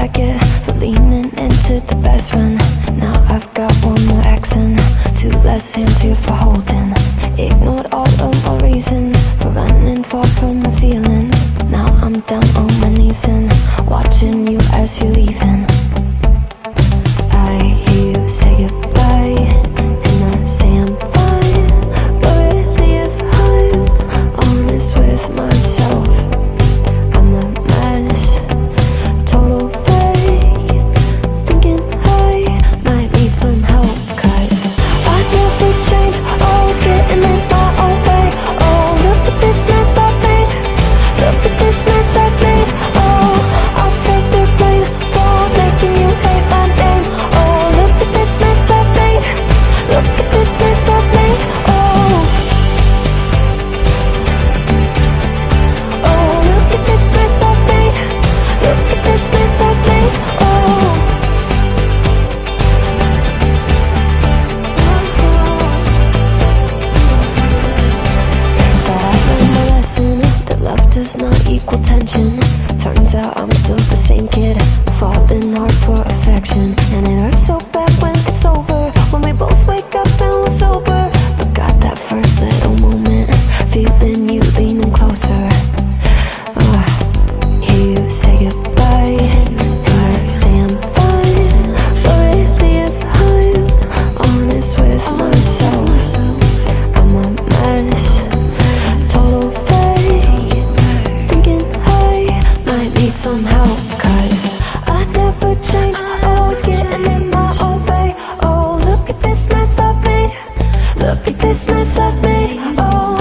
like it, for leaning into the best friend. Now I've got one more accent, two less hands here for holding. Ignored all of my reasons for running far from my feelings. Now I'm down on my knees and watching you as you're leaving. I hear you say goodbye, and I say I'm fine, but really if I'm honest with myself, I'm a mess, total fake, thinking I might need some help. Cause I never change, always getting in my own way. Oh, look at this mess I've made, look at this mess I've made. Oh, I'll take the blame for making you hate my name. Oh, look at this mess I've made, look at this mess I've made. Oh, oh, look at this mess I've made, look at this mess I've made. Oh, but I learned my lesson that love does not equal tension. Turns out I'm still the same kid, falling hard for affection. And it hurts so bad when it's over, when we both wake up and we're sober. But got that first little moment, feeling you leaning closer. Hear you say goodbye, and I say I'm fine, but really if I'm honest with myself, I'm a mess, total fake, thinking I might need some help. Cause I never change, always getting in my own way. Oh, look at this mess I've made, look at this mess I've made. Oh,